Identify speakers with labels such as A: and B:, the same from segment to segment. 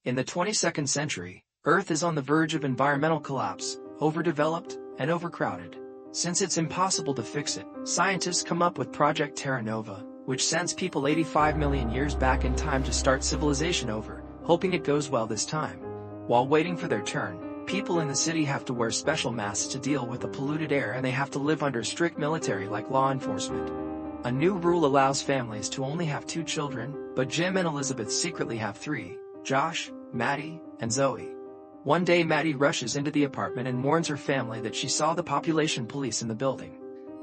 A: In the 22nd century, Earth is on the verge of environmental collapse, overdeveloped and overcrowded. Since it's impossible to fix it, scientists come up with Project Terra Nova, which sends people 85 million years back in time to start civilization over, hoping it goes well this time. While waiting for their turn, people in the city have to wear special masks to deal with the polluted air, and they have to live under strict military-like law enforcement. A new rule allows families to only have 2 children, but Jim and Elizabeth secretly have 3, Josh, Maddie, and Zoe. One day Maddie rushes into the apartment and warns her family that she saw the population police in the building.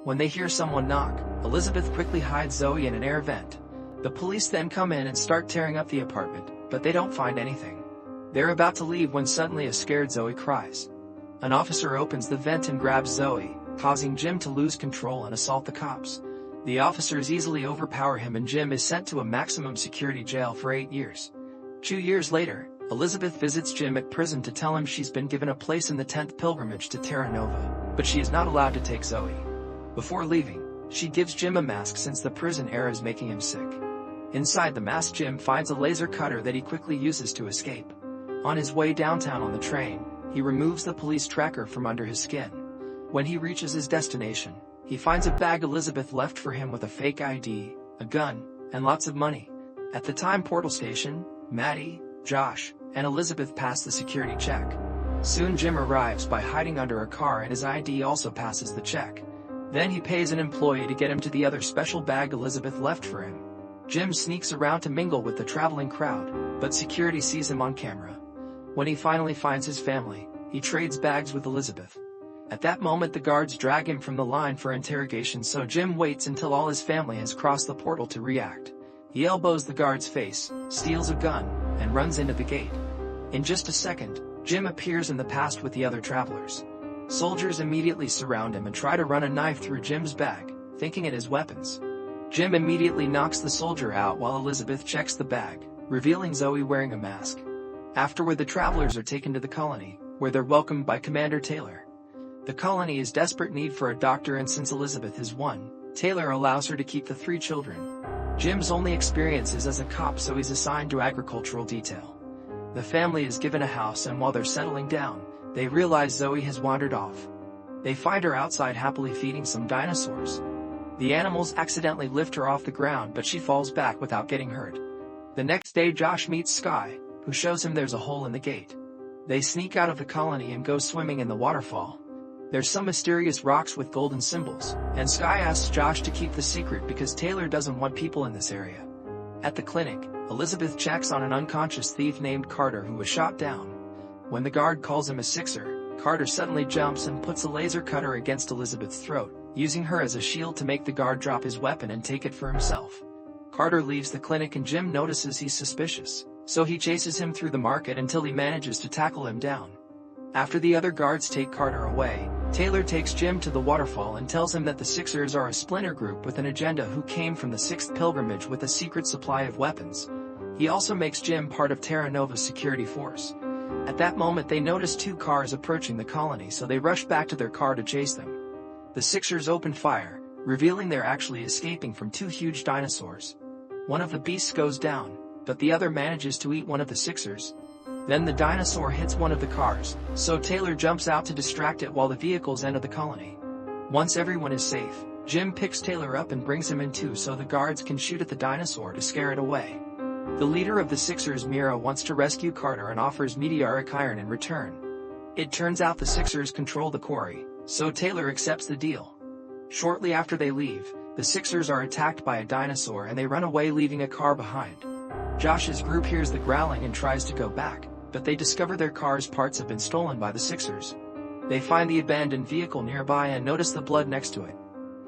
A: When they hear someone knock, Elizabeth quickly hides Zoe in an air vent. The police then come in and start tearing up the apartment, but they don't find anything. They're about to leave when suddenly a scared Zoe cries. An officer opens the vent and grabs Zoe, causing Jim to lose control and assault the cops. The officers easily overpower him and Jim is sent to a maximum security jail for 8 years. 2 years later, Elizabeth visits Jim at prison to tell him she's been given a place in the 10th pilgrimage to Terra Nova, but she is not allowed to take Zoe. Before leaving, she gives Jim a mask since the prison air is making him sick. Inside the mask, Jim finds a laser cutter that he quickly uses to escape. On his way downtown on the train, he removes the police tracker from under his skin. When he reaches his destination, he finds a bag Elizabeth left for him with a fake ID, a gun, and lots of money. At the time portal station, Maddie, Josh, and Elizabeth pass the security check. Soon Jim arrives by hiding under a car and his ID also passes the check. Then he pays an employee to get him to the other special bag Elizabeth left for him. Jim sneaks around to mingle with the traveling crowd, but security sees him on camera. When he finally finds his family, he trades bags with Elizabeth. At that moment the guards drag him from the line for interrogation, so Jim waits until all his family has crossed the portal to react. He elbows the guard's face, steals a gun, and runs into the gate. In just a second, Jim appears in the past with the other travelers. Soldiers immediately surround him and try to run a knife through Jim's bag, thinking it is weapons. Jim immediately knocks the soldier out while Elizabeth checks the bag, revealing Zoe wearing a mask. Afterward the travelers are taken to the colony, where they're welcomed by Commander Taylor. The colony is desperate need for a doctor, and since Elizabeth is one, Taylor allows her to keep the 3 children. Jim's only experience is as a cop, so he's assigned to agricultural detail. The family is given a house, and while they're settling down, they realize Zoe has wandered off. They find her outside happily feeding some dinosaurs. The animals accidentally lift her off the ground, but she falls back without getting hurt. The next day Josh meets Sky, who shows him there's a hole in the gate. They sneak out of the colony and go swimming in the waterfall. There's some mysterious rocks with golden symbols, and Sky asks Josh to keep the secret because Taylor doesn't want people in this area. At the clinic, Elizabeth checks on an unconscious thief named Carter who was shot down. When the guard calls him a Sixer, Carter suddenly jumps and puts a laser cutter against Elizabeth's throat, using her as a shield to make the guard drop his weapon and take it for himself. Carter leaves the clinic and Jim notices he's suspicious, so he chases him through the market until he manages to tackle him down. After the other guards take Carter away, Taylor takes Jim to the waterfall and tells him that the Sixers are a splinter group with an agenda who came from the 6th pilgrimage with a secret supply of weapons. He also makes Jim part of Terra Nova's security force. At that moment they notice 2 cars approaching the colony, so they rush back to their car to chase them. The Sixers open fire, revealing they're actually escaping from 2 huge dinosaurs. One of the beasts goes down, but the other manages to eat one of the Sixers. Then the dinosaur hits one of the cars, so Taylor jumps out to distract it while the vehicles enter the colony. Once everyone is safe, Jim picks Taylor up and brings him in too, so the guards can shoot at the dinosaur to scare it away. The leader of the Sixers, Mira, wants to rescue Carter and offers meteoric iron in return. It turns out the Sixers control the quarry, so Taylor accepts the deal. Shortly after they leave, the Sixers are attacked by a dinosaur and they run away, leaving a car behind. Josh's group hears the growling and tries to go back, but they discover their car's parts have been stolen by the Sixers. They find the abandoned vehicle nearby and notice the blood next to it.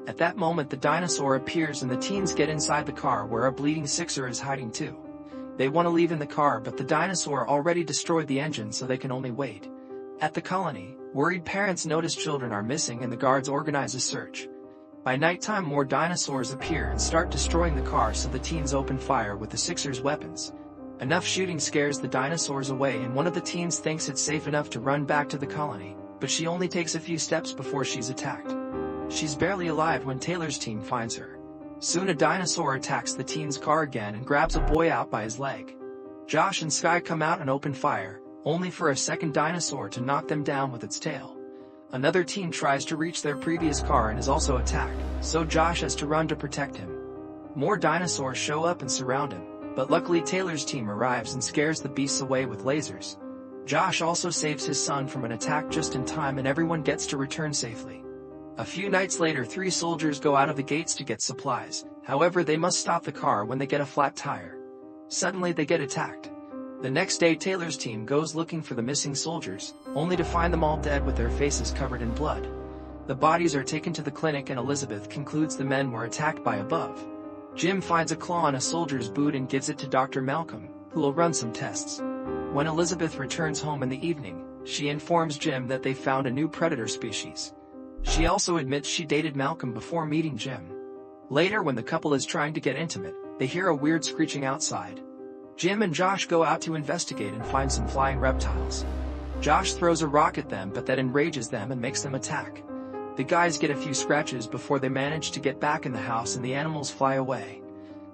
A: At that moment the dinosaur appears and the teens get inside the car, where a bleeding Sixer is hiding too. They want to leave in the car, but the dinosaur already destroyed the engine, so they can only wait. At the colony, worried parents notice children are missing and the guards organize a search. By nighttime more dinosaurs appear and start destroying the car, so the teens open fire with the Sixers' weapons. Enough shooting scares the dinosaurs away and one of the teens thinks it's safe enough to run back to the colony, but she only takes a few steps before she's attacked. She's barely alive when Taylor's team finds her. Soon a dinosaur attacks the teen's car again and grabs a boy out by his leg. Josh and Sky come out and open fire, only for a second dinosaur to knock them down with its tail. Another team tries to reach their previous car and is also attacked, so Josh has to run to protect him. More dinosaurs show up and surround him, but luckily Taylor's team arrives and scares the beasts away with lasers. Josh also saves his son from an attack just in time and everyone gets to return safely. A few nights later, 3 soldiers go out of the gates to get supplies, however they must stop the car when they get a flat tire. Suddenly they get attacked. The next day Taylor's team goes looking for the missing soldiers, only to find them all dead with their faces covered in blood. The bodies are taken to the clinic and Elizabeth concludes the men were attacked by above. Jim finds a claw in a soldier's boot and gives it to Dr. Malcolm, who will run some tests. When Elizabeth returns home in the evening, she informs Jim that they found a new predator species. She also admits she dated Malcolm before meeting Jim. Later, when the couple is trying to get intimate, they hear a weird screeching outside. Jim and Josh go out to investigate and find some flying reptiles. Josh throws a rock at them, but that enrages them and makes them attack. The guys get a few scratches before they manage to get back in the house and the animals fly away.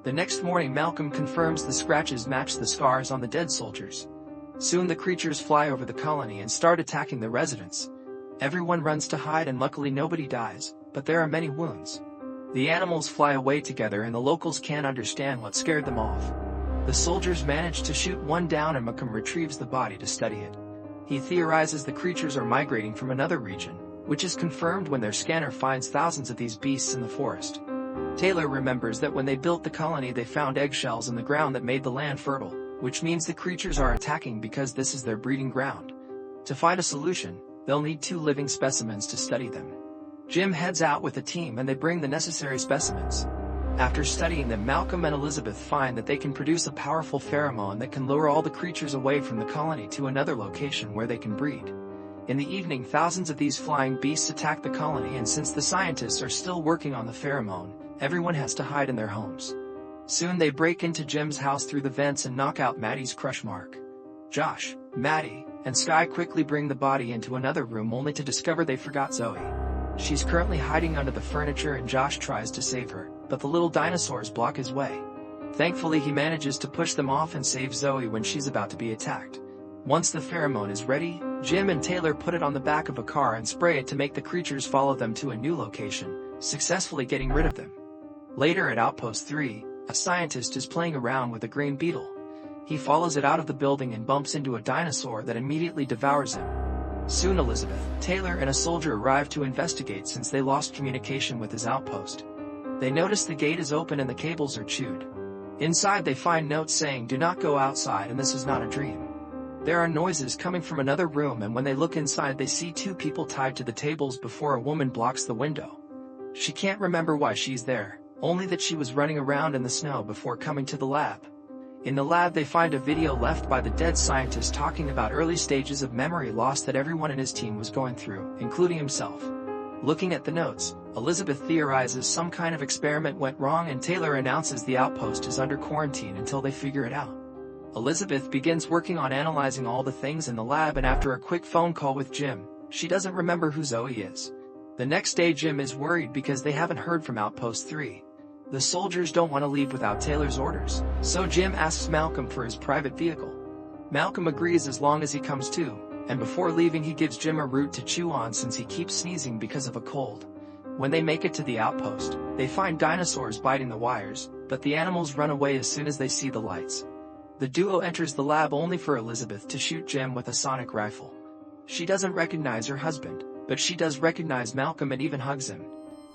A: The next morning Malcolm confirms the scratches match the scars on the dead soldiers. Soon the creatures fly over the colony and start attacking the residents. Everyone runs to hide and luckily nobody dies, but there are many wounds. The animals fly away together and the locals can't understand what scared them off. The soldiers manage to shoot one down and Malcolm retrieves the body to study it. He theorizes the creatures are migrating from another region, which is confirmed when their scanner finds thousands of these beasts in the forest. Taylor remembers that when they built the colony they found eggshells in the ground that made the land fertile, which means the creatures are attacking because this is their breeding ground. To find a solution, they'll need 2 living specimens to study them. Jim heads out with a team and they bring the necessary specimens. After studying them, Malcolm and Elizabeth find that they can produce a powerful pheromone that can lure all the creatures away from the colony to another location where they can breed. In the evening, thousands of these flying beasts attack the colony, and since the scientists are still working on the pheromone, everyone has to hide in their homes. Soon they break into Jim's house through the vents and knock out Maddie's crush Mark. Josh, Maddie, and Sky quickly bring the body into another room only to discover they forgot Zoe. She's currently hiding under the furniture and Josh tries to save her, but the little dinosaurs block his way. Thankfully he manages to push them off and save Zoe when she's about to be attacked. Once the pheromone is ready, Jim and Taylor put it on the back of a car and spray it to make the creatures follow them to a new location, successfully getting rid of them. Later at Outpost 3, a scientist is playing around with a green beetle. He follows it out of the building and bumps into a dinosaur that immediately devours him. Soon Elizabeth, Taylor and a soldier arrive to investigate since they lost communication with his outpost. They notice the gate is open and the cables are chewed. Inside they find notes saying do not go outside and this is not a dream. There are noises coming from another room and when they look inside they see 2 people tied to the tables before a woman blocks the window. She can't remember why she's there, only that she was running around in the snow before coming to the lab. In the lab they find a video left by the dead scientist talking about early stages of memory loss that everyone in his team was going through, including himself. Looking at the notes, Elizabeth theorizes some kind of experiment went wrong and Taylor announces the outpost is under quarantine until they figure it out. Elizabeth begins working on analyzing all the things in the lab and after a quick phone call with Jim, she doesn't remember who Zoe is. The next day Jim is worried because they haven't heard from Outpost 3. The soldiers don't want to leave without Taylor's orders, so Jim asks Malcolm for his private vehicle. Malcolm agrees as long as he comes to, and before leaving he gives Jim a root to chew on since he keeps sneezing because of a cold. When they make it to the outpost, they find dinosaurs biting the wires, but the animals run away as soon as they see the lights. The duo enters the lab only for Elizabeth to shoot Jim with a sonic rifle. She doesn't recognize her husband, but she does recognize Malcolm and even hugs him.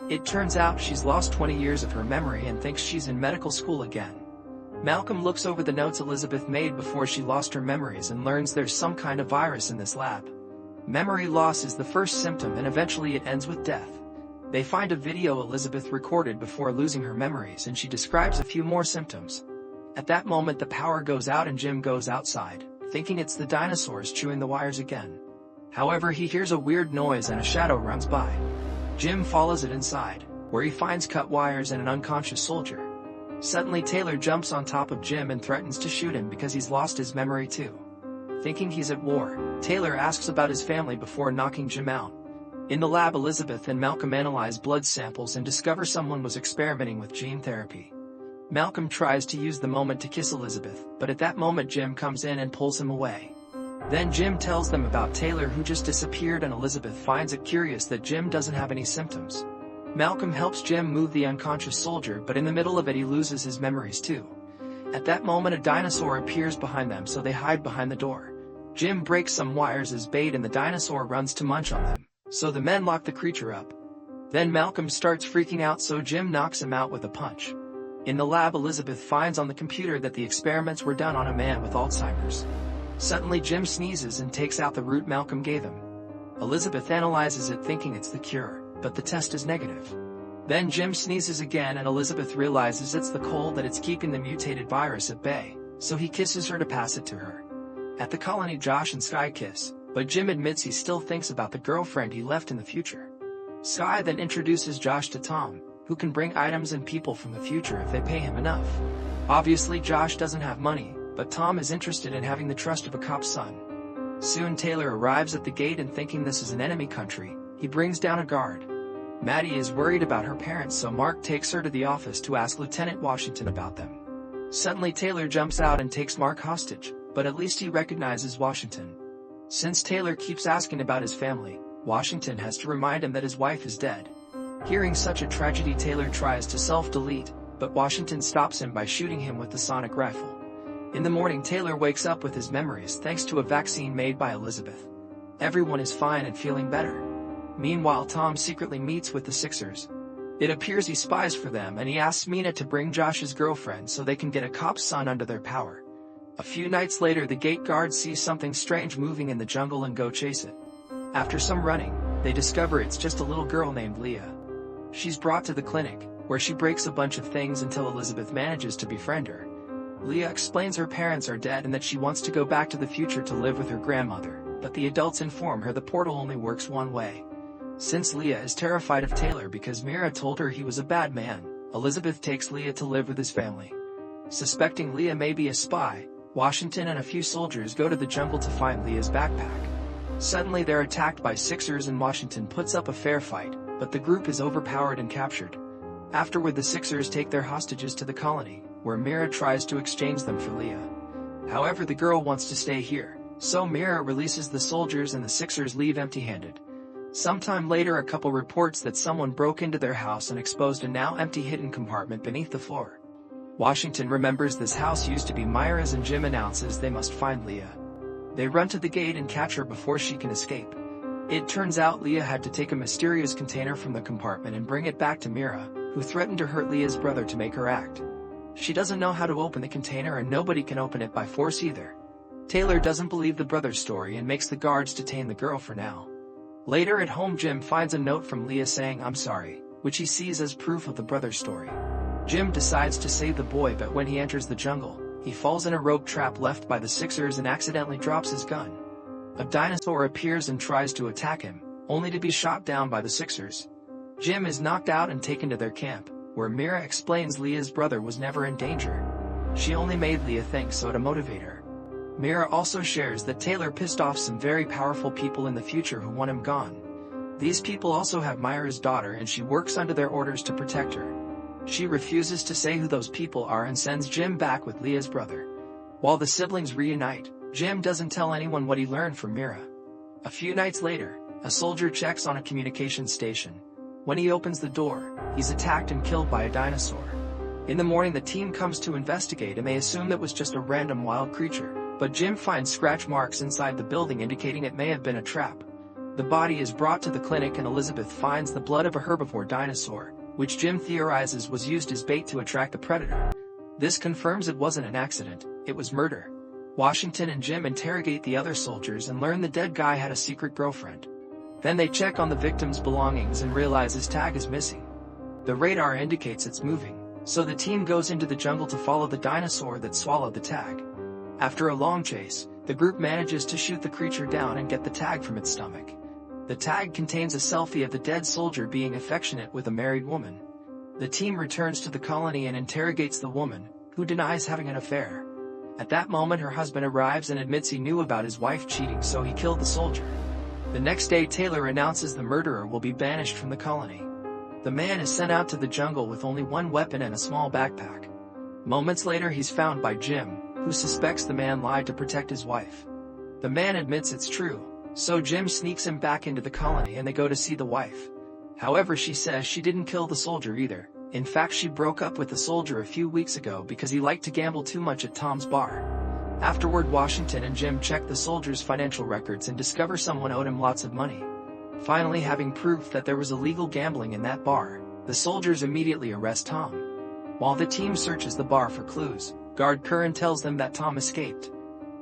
A: It turns out she's lost 20 years of her memory and thinks she's in medical school again. Malcolm looks over the notes Elizabeth made before she lost her memories and learns there's some kind of virus in this lab. Memory loss is the first symptom and eventually it ends with death. They find a video Elizabeth recorded before losing her memories and she describes a few more symptoms. At that moment the power goes out and Jim goes outside, thinking it's the dinosaurs chewing the wires again. However, he hears a weird noise and a shadow runs by. Jim follows it inside, where he finds cut wires and an unconscious soldier. Suddenly Taylor jumps on top of Jim and threatens to shoot him because he's lost his memory too. Thinking he's at war, Taylor asks about his family before knocking Jim out. In the lab, Elizabeth and Malcolm analyze blood samples and discover someone was experimenting with gene therapy. Malcolm tries to use the moment to kiss Elizabeth, but at that moment Jim comes in and pulls him away. Then Jim tells them about Taylor, who just disappeared, and Elizabeth finds it curious that Jim doesn't have any symptoms. Malcolm helps Jim move the unconscious soldier, but in the middle of it he loses his memories too. At that moment a dinosaur appears behind them, so they hide behind the door. Jim breaks some wires as bait and the dinosaur runs to munch on them, so the men lock the creature up. Then Malcolm starts freaking out, so Jim knocks him out with a punch. In the lab, Elizabeth finds on the computer that the experiments were done on a man with Alzheimer's. Suddenly Jim sneezes and takes out the root Malcolm gave him. Elizabeth analyzes it thinking it's the cure, but the test is negative. Then Jim sneezes again and Elizabeth realizes it's the cold that it's keeping the mutated virus at bay, so he kisses her to pass it to her. At the colony, Josh and Sky kiss, but Jim admits he still thinks about the girlfriend he left in the future. Sky then introduces Josh to Tom, who can bring items and people from the future if they pay him enough. Obviously Josh doesn't have money, but Tom is interested in having the trust of a cop's son. Soon Taylor arrives at the gate and, thinking this is an enemy country, he brings down a guard. Maddie is worried about her parents, so Mark takes her to the office to ask Lieutenant Washington about them. Suddenly Taylor jumps out and takes Mark hostage, but at least he recognizes Washington. Since Taylor keeps asking about his family, Washington has to remind him that his wife is dead. Hearing such a tragedy, Taylor tries to self-delete, but Washington stops him by shooting him with the sonic rifle. In the morning, Taylor wakes up with his memories thanks to a vaccine made by Elizabeth. Everyone is fine and feeling better. Meanwhile, Tom secretly meets with the Sixers. It appears he spies for them, and he asks Mina to bring Josh's girlfriend so they can get a cop's son under their power. A few nights later, the gate guards see something strange moving in the jungle and go chase it. After some running, they discover it's just a little girl named Leah. She's brought to the clinic, where she breaks a bunch of things until Elizabeth manages to befriend her. Leah explains her parents are dead and that she wants to go back to the future to live with her grandmother, but the adults inform her the portal only works one way. Since Leah is terrified of Taylor because Mira told her he was a bad man, Elizabeth takes Leah to live with his family. Suspecting Leah may be a spy, Washington and a few soldiers go to the jungle to find Leah's backpack. Suddenly they're attacked by Sixers and Washington puts up a fair fight, but the group is overpowered and captured. Afterward, the Sixers take their hostages to the colony, where Mira tries to exchange them for Leah. However, the girl wants to stay here, so Mira releases the soldiers and the Sixers leave empty-handed. Sometime later, a couple reports that someone broke into their house and exposed a now empty hidden compartment beneath the floor. Washington remembers this house used to be Myra's, and Jim announces they must find Leah. They run to the gate and catch her before she can escape. It turns out Leah had to take a mysterious container from the compartment and bring it back to Mira, who threatened to hurt Leah's brother to make her act. She doesn't know how to open the container, and nobody can open it by force either. Taylor doesn't believe the brother's story and makes the guards detain the girl for now. Later at home, Jim finds a note from Leah saying "I'm sorry," which he sees as proof of the brother's story. Jim decides to save the boy, but when he enters the jungle, he falls in a rope trap left by the Sixers and accidentally drops his gun. A dinosaur appears and tries to attack him, only to be shot down by the Sixers. Jim is knocked out and taken to their camp, where Mira explains Leah's brother was never in danger. She only made Leah think so to motivate her. Mira also shares that Taylor pissed off some very powerful people in the future who want him gone. These people also have Myra's daughter, and she works under their orders to protect her. She refuses to say who those people are and sends Jim back with Leah's brother. While the siblings reunite, Jim doesn't tell anyone what he learned from Mira. A few nights later, a soldier checks on a communication station. When he opens the door, he's attacked and killed by a dinosaur. In the morning, the team comes to investigate and they assume that was just a random wild creature, but Jim finds scratch marks inside the building indicating it may have been a trap. The body is brought to the clinic and Elizabeth finds the blood of a herbivore dinosaur, which Jim theorizes was used as bait to attract the predator. This confirms it wasn't an accident, it was murder. Washington and Jim interrogate the other soldiers and learn the dead guy had a secret girlfriend. Then they check on the victim's belongings and realize his tag is missing. The radar indicates it's moving, so the team goes into the jungle to follow the dinosaur that swallowed the tag. After a long chase, the group manages to shoot the creature down and get the tag from its stomach. The tag contains a selfie of the dead soldier being affectionate with a married woman. The team returns to the colony and interrogates the woman, who denies having an affair. At that moment, her husband arrives and admits he knew about his wife cheating, so he killed the soldier. The next day, Taylor announces the murderer will be banished from the colony. The man is sent out to the jungle with only one weapon and a small backpack. Moments later he's found by Jim, who suspects the man lied to protect his wife. The man admits it's true, so Jim sneaks him back into the colony and they go to see the wife. However, she says she didn't kill the soldier either. In fact, she broke up with the soldier a few weeks ago because he liked to gamble too much at Tom's bar. Afterward, Washington and Jim check the soldier's financial records and discover someone owed him lots of money. Finally, having proof that there was illegal gambling in that bar, the soldiers immediately arrest Tom. While the team searches the bar for clues, guard Curran tells them that Tom escaped.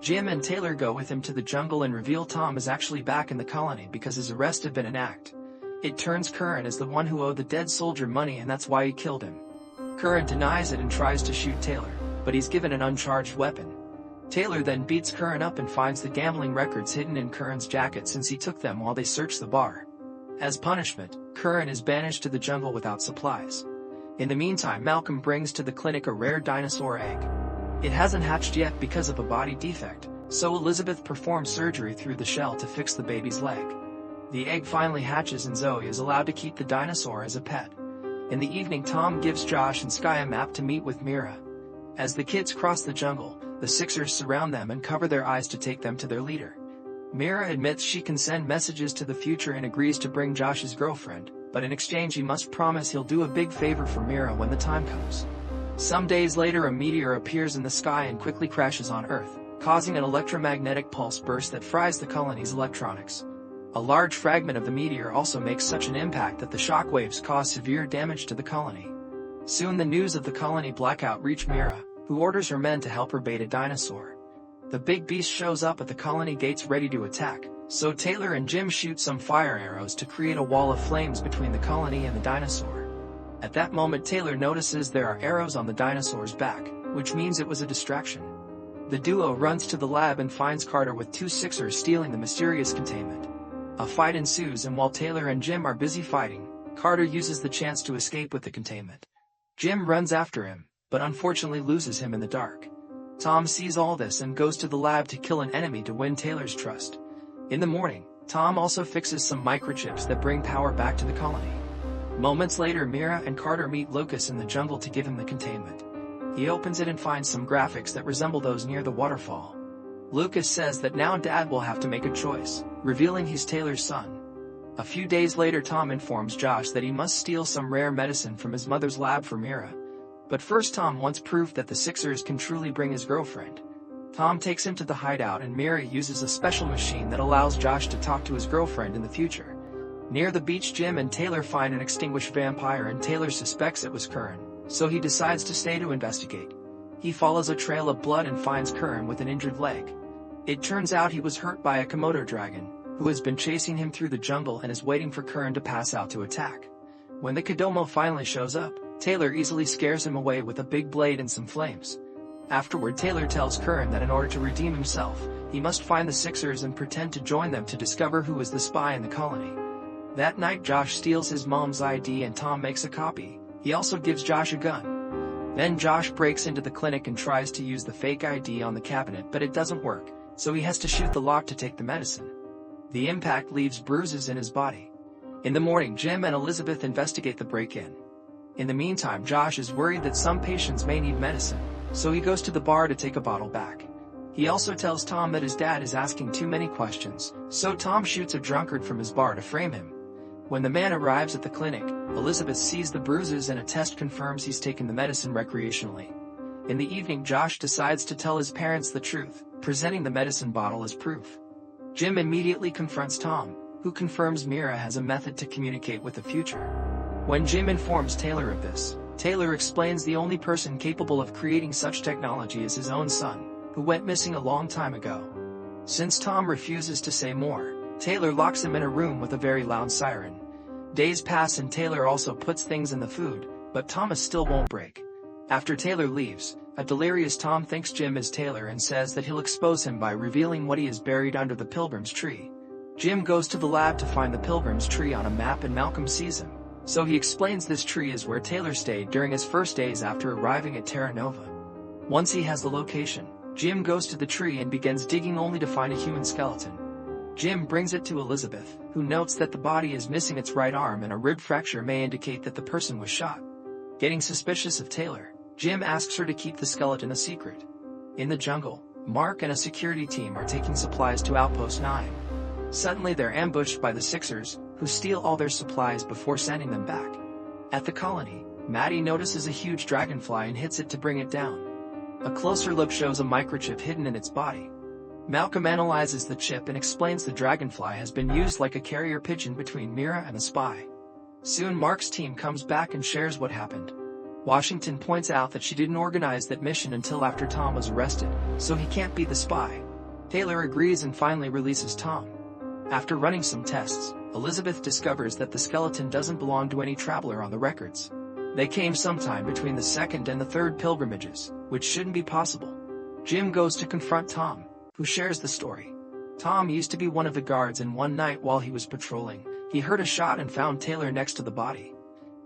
A: Jim and Taylor go with him to the jungle and reveal Tom is actually back in the colony because his arrest had been an act. It turns Curran as the one who owed the dead soldier money, and that's why he killed him. Curran denies it and tries to shoot Taylor, but he's given an uncharged weapon. Taylor then beats Curran up and finds the gambling records hidden in Curran's jacket since he took them while they searched the bar. As punishment, Curran is banished to the jungle without supplies. In the meantime, Malcolm brings to the clinic a rare dinosaur egg. It hasn't hatched yet because of a body defect, so Elizabeth performs surgery through the shell to fix the baby's leg. The egg finally hatches and Zoe is allowed to keep the dinosaur as a pet. In the evening, Tom gives Josh and Sky a map to meet with Mira. As the kids cross the jungle, the Sixers surround them and cover their eyes to take them to their leader. Mira admits she can send messages to the future and agrees to bring Josh's girlfriend, but in exchange he must promise he'll do a big favor for Mira when the time comes. Some days later, a meteor appears in the sky and quickly crashes on Earth, causing an electromagnetic pulse burst that fries the colony's electronics. A large fragment of the meteor also makes such an impact that the shockwaves cause severe damage to the colony. Soon the news of the colony blackout reach Mira, who orders her men to help her bait a dinosaur. The big beast shows up at the colony gates ready to attack, so Taylor and Jim shoot some fire arrows to create a wall of flames between the colony and the dinosaur. At that moment, Taylor notices there are arrows on the dinosaur's back, which means it was a distraction. The duo runs to the lab and finds Carter with two Sixers stealing the mysterious containment. A fight ensues, and while Taylor and Jim are busy fighting, Carter uses the chance to escape with the containment. Jim runs after him, but unfortunately loses him in the dark. Tom sees all this and goes to the lab to kill an enemy to win Taylor's trust. In the morning, Tom also fixes some microchips that bring power back to the colony. Moments later, Mira and Carter meet Lucas in the jungle to give him the containment. He opens it and finds some graphics that resemble those near the waterfall. Lucas says that now Dad will have to make a choice, revealing he's Taylor's son. A few days later, Tom informs Josh that he must steal some rare medicine from his mother's lab for Mira. But first, Tom wants proof that the Sixers can truly bring his girlfriend. Tom takes him to the hideout and Mira uses a special machine that allows Josh to talk to his girlfriend in the future. Near the beach, Jim and Taylor find an extinguished vampire and Taylor suspects it was Curran, so he decides to stay to investigate. He follows a trail of blood and finds Curran with an injured leg. It turns out he was hurt by a Komodo dragon, who has been chasing him through the jungle and is waiting for Curran to pass out to attack. When the Kodomo finally shows up, Taylor easily scares him away with a big blade and some flames. Afterward, Taylor tells Curran that in order to redeem himself, he must find the Sixers and pretend to join them to discover who was the spy in the colony. That night, Josh steals his mom's ID and Tom makes a copy. He also gives Josh a gun. Then Josh breaks into the clinic and tries to use the fake ID on the cabinet, but it doesn't work, so he has to shoot the lock to take the medicine. The impact leaves bruises in his body. In the morning, Jim and Elizabeth investigate the break-in. In the meantime, Josh is worried that some patients may need medicine, so he goes to the bar to take a bottle back. He also tells Tom that his dad is asking too many questions, so Tom shoots a drunkard from his bar to frame him. When the man arrives at the clinic, Elizabeth sees the bruises and a test confirms he's taken the medicine recreationally. In the evening, Josh decides to tell his parents the truth, presenting the medicine bottle as proof. Jim immediately confronts Tom, who confirms Mira has a method to communicate with the future. When Jim informs Taylor of this, Taylor explains the only person capable of creating such technology is his own son, who went missing a long time ago. Since Tom refuses to say more, Taylor locks him in a room with a very loud siren. Days pass and Taylor also puts things in the food, but Thomas still won't break. After Taylor leaves, a delirious Tom thinks Jim is Taylor and says that he'll expose him by revealing what he has buried under the Pilgrim's tree. Jim goes to the lab to find the Pilgrim's tree on a map and Malcolm sees him, so he explains this tree is where Taylor stayed during his first days after arriving at Terra Nova. Once he has the location, Jim goes to the tree and begins digging only to find a human skeleton. Jim brings it to Elizabeth, who notes that the body is missing its right arm and a rib fracture may indicate that the person was shot. Getting suspicious of Taylor, Jim asks her to keep the skeleton a secret. In the jungle, Mark and a security team are taking supplies to Outpost 9. Suddenly they're ambushed by the Sixers, who steal all their supplies before sending them back. At the colony, Maddie notices a huge dragonfly and hits it to bring it down. A closer look shows a microchip hidden in its body. Malcolm analyzes the chip and explains the dragonfly has been used like a carrier pigeon between Mira and the spy. Soon Mark's team comes back and shares what happened. Washington points out that she didn't organize that mission until after Tom was arrested, so he can't be the spy. Taylor agrees and finally releases Tom. After running some tests, Elizabeth discovers that the skeleton doesn't belong to any traveler on the records. They came sometime between the second and the third pilgrimages, which shouldn't be possible. Jim goes to confront Tom, who shares the story. Tom used to be one of the guards, and one night while he was patrolling, he heard a shot and found Taylor next to the body.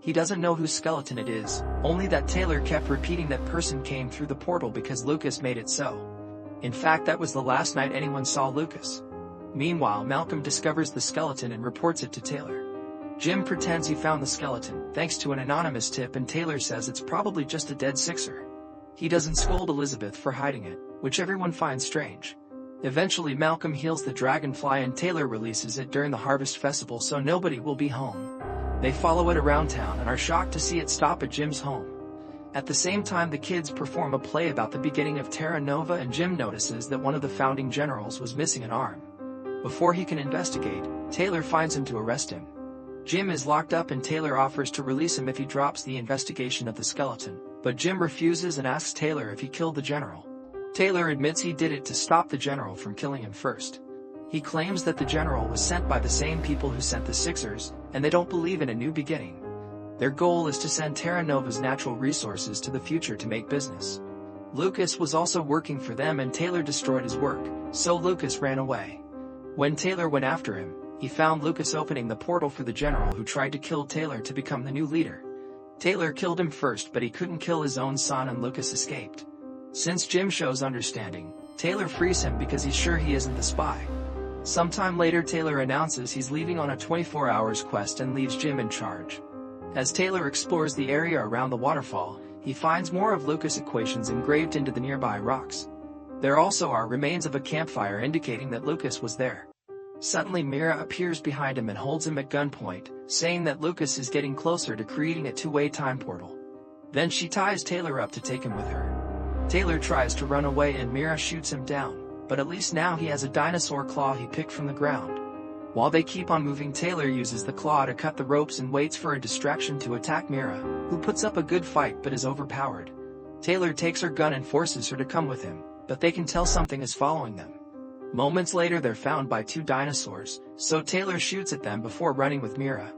A: He doesn't know whose skeleton it is, only that Taylor kept repeating that person came through the portal because Lucas made it so. In fact, that was the last night anyone saw Lucas. Meanwhile, Malcolm discovers the skeleton and reports it to Taylor. Jim pretends he found the skeleton, thanks to an anonymous tip, and Taylor says it's probably just a dead Sixer. He doesn't scold Elizabeth for hiding it, which everyone finds strange. Eventually Malcolm heals the dragonfly and Taylor releases it during the Harvest Festival so nobody will be home. They follow it around town and are shocked to see it stop at Jim's home. At the same time, the kids perform a play about the beginning of Terra Nova, and Jim notices that one of the founding generals was missing an arm. Before he can investigate, Taylor finds him to arrest him. Jim is locked up and Taylor offers to release him if he drops the investigation of the skeleton, but Jim refuses and asks Taylor if he killed the general. Taylor admits he did it to stop the general from killing him first. He claims that the general was sent by the same people who sent the Sixers, and they don't believe in a new beginning. Their goal is to send Terra Nova's natural resources to the future to make business. Lucas was also working for them and Taylor destroyed his work, so Lucas ran away. When Taylor went after him, he found Lucas opening the portal for the general who tried to kill Taylor to become the new leader. Taylor killed him first, but he couldn't kill his own son and Lucas escaped. Since Jim shows understanding, Taylor frees him because he's sure he isn't the spy. Sometime later, Taylor announces he's leaving on a 24-hour quest and leaves Jim in charge. As Taylor explores the area around the waterfall, he finds more of Lucas' equations engraved into the nearby rocks. There also are remains of a campfire indicating that Lucas was there. Suddenly Mira appears behind him and holds him at gunpoint, saying that Lucas is getting closer to creating a two-way time portal. Then she ties Taylor up to take him with her. Taylor tries to run away and Mira shoots him down, but at least now he has a dinosaur claw he picked from the ground. While they keep on moving, Taylor uses the claw to cut the ropes and waits for a distraction to attack Mira, who puts up a good fight but is overpowered. Taylor takes her gun and forces her to come with him, but they can tell something is following them. Moments later they're found by two dinosaurs, so Taylor shoots at them before running with Mira.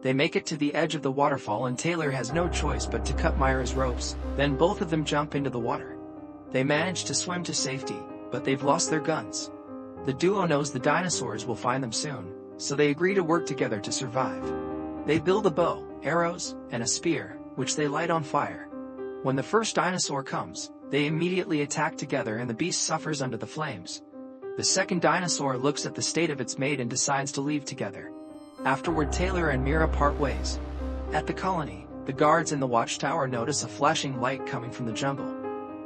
A: They make it to the edge of the waterfall and Taylor has no choice but to cut Mira's ropes, then both of them jump into the water. They manage to swim to safety, but they've lost their guns. The duo knows the dinosaurs will find them soon, so they agree to work together to survive. They build a bow, arrows, and a spear, which they light on fire. When the first dinosaur comes, they immediately attack together and the beast suffers under the flames. The second dinosaur looks at the state of its mate and decides to leave together. Afterward, Taylor and Mira part ways. At the colony, the guards in the watchtower notice a flashing light coming from the jungle.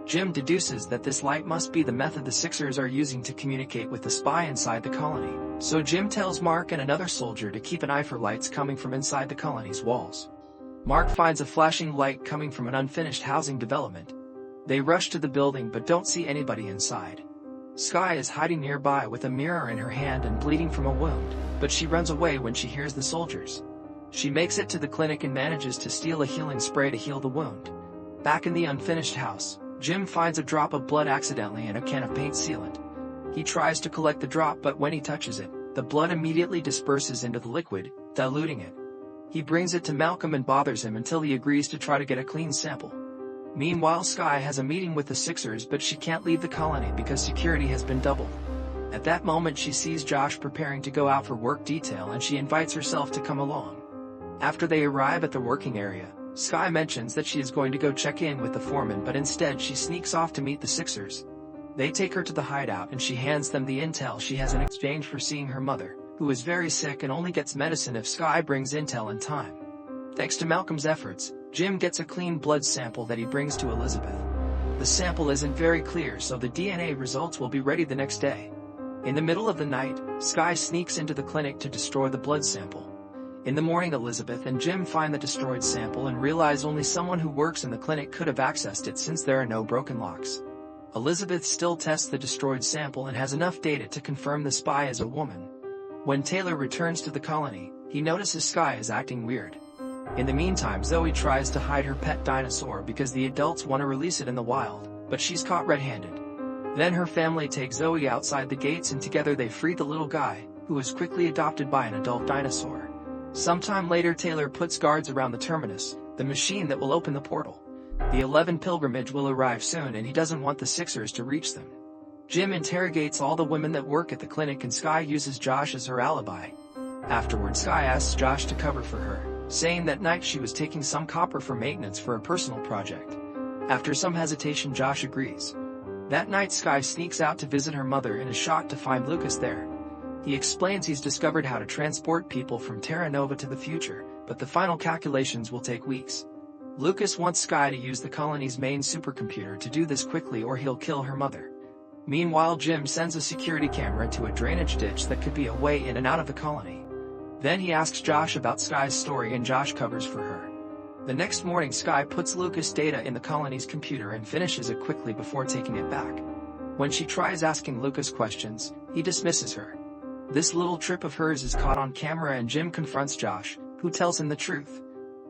A: Jim deduces that this light must be the method the Sixers are using to communicate with the spy inside the colony, so Jim tells Mark and another soldier to keep an eye for lights coming from inside the colony's walls. Mark finds a flashing light coming from an unfinished housing development. They rush to the building but don't see anybody inside. Sky is hiding nearby with a mirror in her hand and bleeding from a wound, but she runs away when she hears the soldiers. She makes it to the clinic and manages to steal a healing spray to heal the wound. Back in the unfinished house, Jim finds a drop of blood accidentally in a can of paint sealant. He tries to collect the drop, but when he touches it, the blood immediately disperses into the liquid, diluting it. He brings it to Malcolm and bothers him until he agrees to try to get a clean sample. Meanwhile, Sky has a meeting with the Sixers, but she can't leave the colony because security has been doubled. At that moment she sees Josh preparing to go out for work detail and she invites herself to come along. After they arrive at the working area, Sky mentions that she is going to go check in with the foreman, but instead she sneaks off to meet the Sixers. They take her to the hideout and she hands them the intel she has in exchange for seeing her mother, who is very sick and only gets medicine if Sky brings intel in time. Thanks to Malcolm's efforts, Jim gets a clean blood sample that he brings to Elizabeth. The sample isn't very clear, so the DNA results will be ready the next day. In the middle of the night, Skye sneaks into the clinic to destroy the blood sample. In the morning, Elizabeth and Jim find the destroyed sample and realize only someone who works in the clinic could have accessed it since there are no broken locks. Elizabeth still tests the destroyed sample and has enough data to confirm the spy is a woman. When Taylor returns to the colony, he notices Skye is acting weird. In the meantime, Zoe tries to hide her pet dinosaur because the adults want to release it in the wild, but she's caught red-handed. Then her family takes Zoe outside the gates and together they free the little guy, who is quickly adopted by an adult dinosaur. Sometime later, Taylor puts guards around the terminus, the machine that will open the portal. The 11 pilgrimage will arrive soon and he doesn't want the Sixers to reach them. Jim interrogates all the women that work at the clinic and Skye uses Josh as her alibi. Afterwards, Skye asks Josh to cover for her, saying that night she was taking some copper for maintenance for a personal project. After some hesitation, Josh agrees. That night, Skye sneaks out to visit her mother and is shocked to find Lucas there. He explains he's discovered how to transport people from Terra Nova to the future, but the final calculations will take weeks. Lucas wants Skye to use the colony's main supercomputer to do this quickly or he'll kill her mother. Meanwhile, Jim sends a security camera to a drainage ditch that could be a way in and out of the colony. Then he asks Josh about Skye's story and Josh covers for her. The next morning, Skye puts Lucas' data in the colony's computer and finishes it quickly before taking it back. When she tries asking Lucas questions, he dismisses her. This little trip of hers is caught on camera and Jim confronts Josh, who tells him the truth.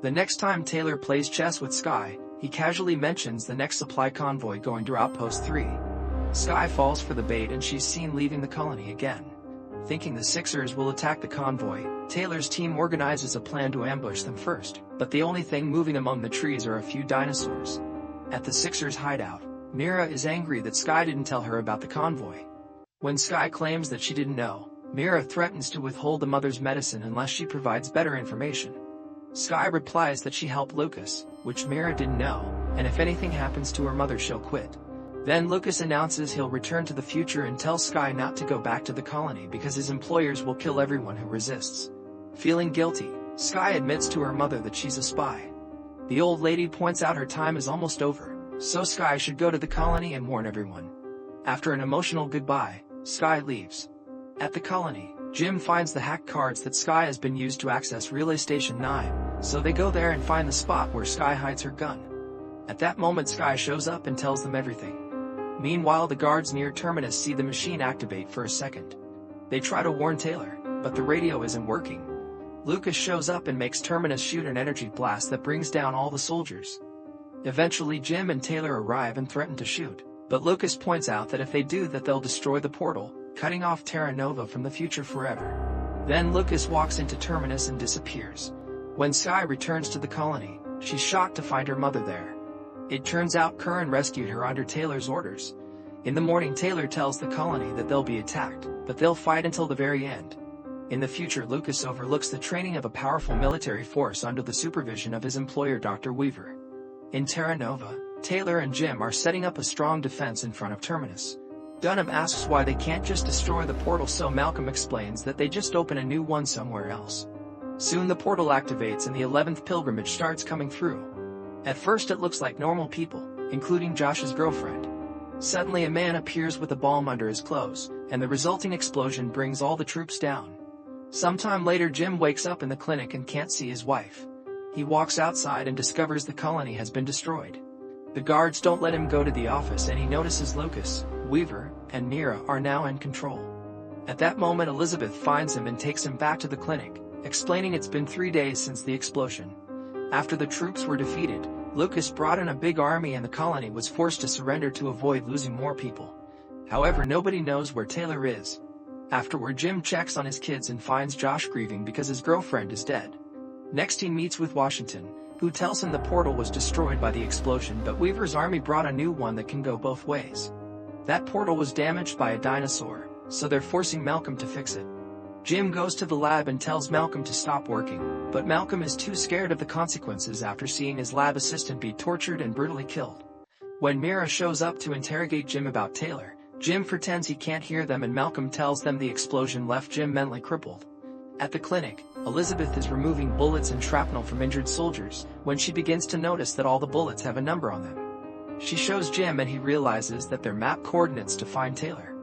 A: The next time Taylor plays chess with Skye, he casually mentions the next supply convoy going to Outpost 3. Skye falls for the bait and she's seen leaving the colony again. Thinking the Sixers will attack the convoy, Taylor's team organizes a plan to ambush them first, but the only thing moving among the trees are a few dinosaurs. At the Sixers' hideout, Mira is angry that Skye didn't tell her about the convoy. When Skye claims that she didn't know, Mira threatens to withhold the mother's medicine unless she provides better information. Skye replies that she helped Lucas, which Mira didn't know, and if anything happens to her mother she'll quit. Then Lucas announces he'll return to the future and tells Skye not to go back to the colony because his employers will kill everyone who resists. Feeling guilty, Skye admits to her mother that she's a spy. The old lady points out her time is almost over, so Skye should go to the colony and warn everyone. After an emotional goodbye, Skye leaves. At the colony, Jim finds the hacked cards that Skye has been used to access Relay Station 9, so they go there and find the spot where Skye hides her gun. At that moment, Skye shows up and tells them everything. Meanwhile, the guards near Terminus see the machine activate for a second. They try to warn Taylor, but the radio isn't working. Lucas shows up and makes Terminus shoot an energy blast that brings down all the soldiers. Eventually, Jim and Taylor arrive and threaten to shoot, but Lucas points out that if they do that they'll destroy the portal, cutting off Terra Nova from the future forever. Then Lucas walks into Terminus and disappears. When Skye returns to the colony, she's shocked to find her mother there. It turns out Curran rescued her under Taylor's orders. In the morning, Taylor tells the colony that they'll be attacked, but they'll fight until the very end. In the future, Lucas overlooks the training of a powerful military force under the supervision of his employer, Dr. Weaver. In Terra Nova, Taylor and Jim are setting up a strong defense in front of Terminus. Dunham asks why they can't just destroy the portal, so Malcolm explains that they just open a new one somewhere else. Soon the portal activates and the 11th pilgrimage starts coming through. At first it looks like normal people, including Josh's girlfriend. Suddenly a man appears with a bomb under his clothes, and the resulting explosion brings all the troops down. Sometime later, Jim wakes up in the clinic and can't see his wife. He walks outside and discovers the colony has been destroyed. The guards don't let him go to the office and he notices Lucas, Weaver, and Mira are now in control. At that moment, Elizabeth finds him and takes him back to the clinic, explaining it's been 3 days since the explosion. After the troops were defeated, Lucas brought in a big army and the colony was forced to surrender to avoid losing more people. However, nobody knows where Taylor is. Afterward, Jim checks on his kids and finds Josh grieving because his girlfriend is dead. Next, he meets with Washington, who tells him the portal was destroyed by the explosion, but Weaver's army brought a new one that can go both ways. That portal was damaged by a dinosaur, so they're forcing Malcolm to fix it. Jim goes to the lab and tells Malcolm to stop working, but Malcolm is too scared of the consequences after seeing his lab assistant be tortured and brutally killed. When Mira shows up to interrogate Jim about Taylor, Jim pretends he can't hear them and Malcolm tells them the explosion left Jim mentally crippled. At the clinic, Elizabeth is removing bullets and shrapnel from injured soldiers when she begins to notice that all the bullets have a number on them. She shows Jim and he realizes that they're map coordinates to find Taylor.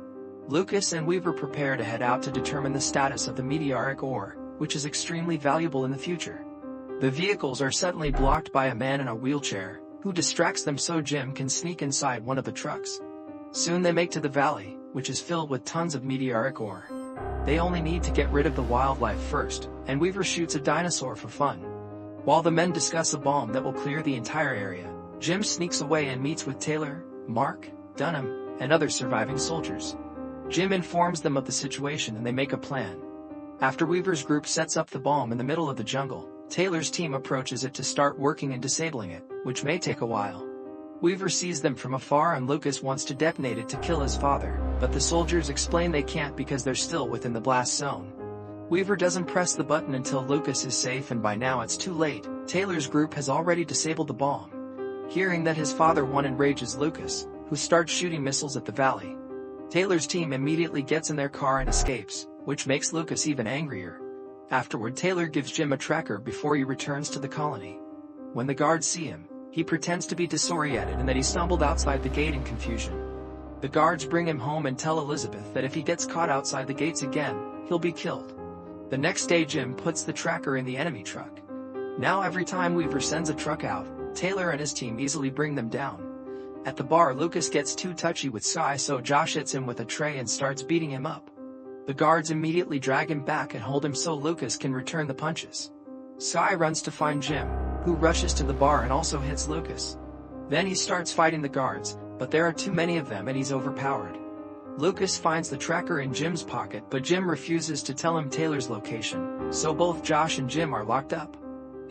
A: Lucas and Weaver prepare to head out to determine the status of the meteoric ore, which is extremely valuable in the future. The vehicles are suddenly blocked by a man in a wheelchair, who distracts them so Jim can sneak inside one of the trucks. Soon they make to the valley, which is filled with tons of meteoric ore. They only need to get rid of the wildlife first, and Weaver shoots a dinosaur for fun. While the men discuss a bomb that will clear the entire area, Jim sneaks away and meets with Taylor, Mark, Dunham, and other surviving soldiers. Jim informs them of the situation and they make a plan. After Weaver's group sets up the bomb in the middle of the jungle, Taylor's team approaches it to start working and disabling it, which may take a while. Weaver sees them from afar and Lucas wants to detonate it to kill his father, but the soldiers explain they can't because they're still within the blast zone. Weaver doesn't press the button until Lucas is safe, and by now it's too late. Taylor's group has already disabled the bomb. Hearing that his father won enrages Lucas, who starts shooting missiles at the valley. Taylor's team immediately gets in their car and escapes, which makes Lucas even angrier. Afterward, Taylor gives Jim a tracker before he returns to the colony. When the guards see him, he pretends to be disoriented and that he stumbled outside the gate in confusion. The guards bring him home and tell Elizabeth that if he gets caught outside the gates again, he'll be killed. The next day Jim puts the tracker in the enemy truck. Now every time Weaver sends a truck out, Taylor and his team easily bring them down. At the bar, Lucas gets too touchy with Sky, so Josh hits him with a tray and starts beating him up. The guards immediately drag him back and hold him so Lucas can return the punches. Sky runs to find Jim, who rushes to the bar and also hits Lucas. Then he starts fighting the guards, but there are too many of them and he's overpowered. Lucas finds the tracker in Jim's pocket, but Jim refuses to tell him Taylor's location, so both Josh and Jim are locked up.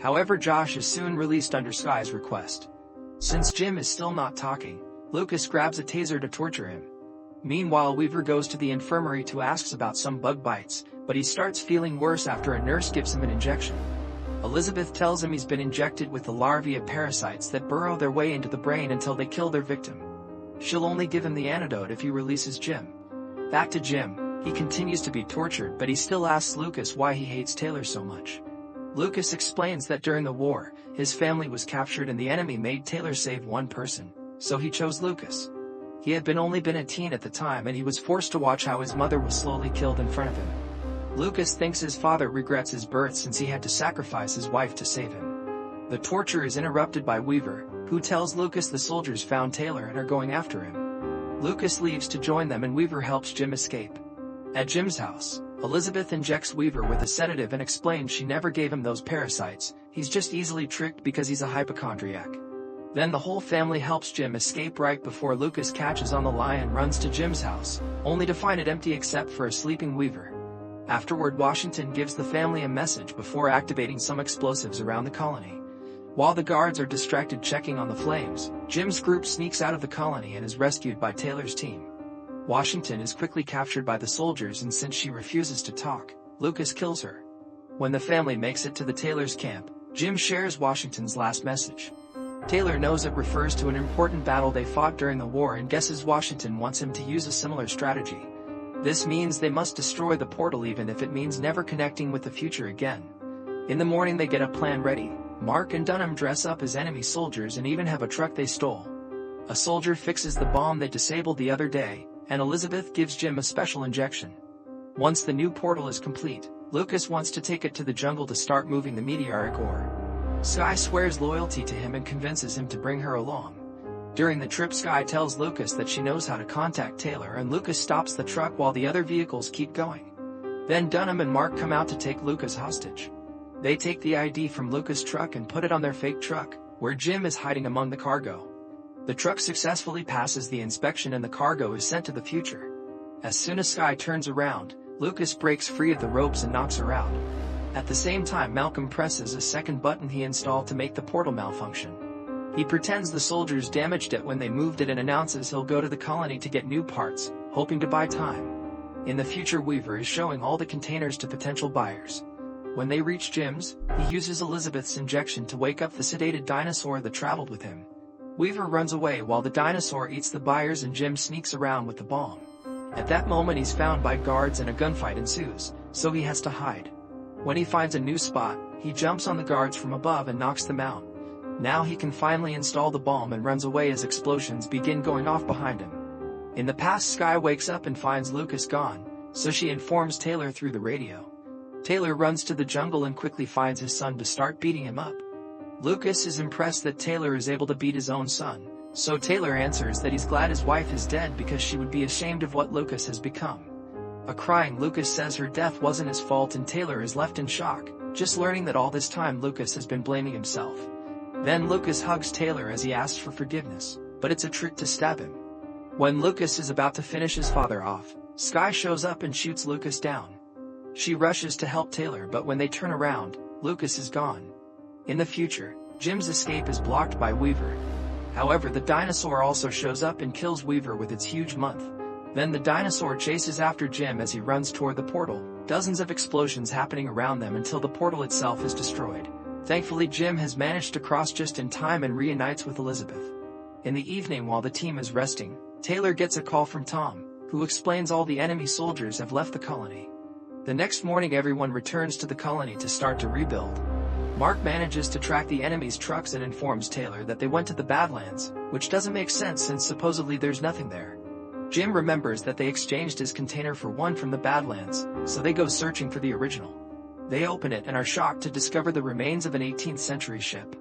A: However, Josh is soon released under Sky's request. Since Jim is still not talking, Lucas grabs a taser to torture him. Meanwhile, Weaver goes to the infirmary to ask about some bug bites, but he starts feeling worse after a nurse gives him an injection. Elizabeth tells him he's been injected with the larvae of parasites that burrow their way into the brain until they kill their victim. She'll only give him the antidote if he releases Jim. Back to Jim, he continues to be tortured, but he still asks Lucas why he hates Taylor so much. Lucas explains that during the war, his family was captured and the enemy made Taylor save one person, so he chose Lucas. He had only been a teen at the time and he was forced to watch how his mother was slowly killed in front of him. Lucas thinks his father regrets his birth since he had to sacrifice his wife to save him. The torture is interrupted by Weaver, who tells Lucas the soldiers found Taylor and are going after him. Lucas leaves to join them and Weaver helps Jim escape. At Jim's house, Elizabeth injects Weaver with a sedative and explains she never gave him those parasites, he's just easily tricked because he's a hypochondriac. Then the whole family helps Jim escape right before Lucas catches on the lie and runs to Jim's house, only to find it empty except for a sleeping Weaver. Afterward, Washington gives the family a message before activating some explosives around the colony. While the guards are distracted checking on the flames, Jim's group sneaks out of the colony and is rescued by Taylor's team. Washington is quickly captured by the soldiers and since she refuses to talk, Lucas kills her. When the family makes it to the Taylor's camp, Jim shares Washington's last message. Taylor knows it refers to an important battle they fought during the war and guesses Washington wants him to use a similar strategy. This means they must destroy the portal even if it means never connecting with the future again. In the morning they get a plan ready. Mark and Dunham dress up as enemy soldiers and even have a truck they stole. A soldier fixes the bomb they disabled the other day, and Elizabeth gives Jim a special injection. Once the new portal is complete, Lucas wants to take it to the jungle to start moving the meteoric ore. Sky swears loyalty to him and convinces him to bring her along. During the trip, Sky tells Lucas that she knows how to contact Taylor and Lucas stops the truck while the other vehicles keep going. Then Dunham and Mark come out to take Lucas hostage. They take the ID from Lucas' truck and put it on their fake truck, where Jim is hiding among the cargo. The truck successfully passes the inspection and the cargo is sent to the future. As soon as Sky turns around, Lucas breaks free of the ropes and knocks her out. At the same time, Malcolm presses a second button he installed to make the portal malfunction. He pretends the soldiers damaged it when they moved it and announces he'll go to the colony to get new parts, hoping to buy time. In the future, Weaver is showing all the containers to potential buyers. When they reach Jim's, he uses Elizabeth's injection to wake up the sedated dinosaur that traveled with him. Weaver runs away while the dinosaur eats the buyers and Jim sneaks around with the bomb. At that moment he's found by guards and a gunfight ensues, so he has to hide. When he finds a new spot, he jumps on the guards from above and knocks them out. Now he can finally install the bomb and runs away as explosions begin going off behind him. In the past, Skye wakes up and finds Lucas gone, so she informs Taylor through the radio. Taylor runs to the jungle and quickly finds his son to start beating him up. Lucas is impressed that Taylor is able to beat his own son, so Taylor answers that he's glad his wife is dead because she would be ashamed of what Lucas has become. A crying Lucas says her death wasn't his fault, and Taylor is left in shock, just learning that all this time Lucas has been blaming himself. Then Lucas hugs Taylor as he asks for forgiveness, but it's a trick to stab him. When Lucas is about to finish his father off, Skye shows up and shoots Lucas down. She rushes to help Taylor, but when they turn around, Lucas is gone. In the future, Jim's escape is blocked by Weaver. However, the dinosaur also shows up and kills Weaver with its huge mouth. Then the dinosaur chases after Jim as he runs toward the portal, dozens of explosions happening around them until the portal itself is destroyed. Thankfully, Jim has managed to cross just in time and reunites with Elizabeth. In the evening, while the team is resting, Taylor gets a call from Tom, who explains all the enemy soldiers have left the colony. The next morning, everyone returns to the colony to start to rebuild. Mark manages to track the enemy's trucks and informs Taylor that they went to the Badlands, which doesn't make sense since supposedly there's nothing there. Jim remembers that they exchanged his container for one from the Badlands, so they go searching for the original. They open it and are shocked to discover the remains of an 18th century ship.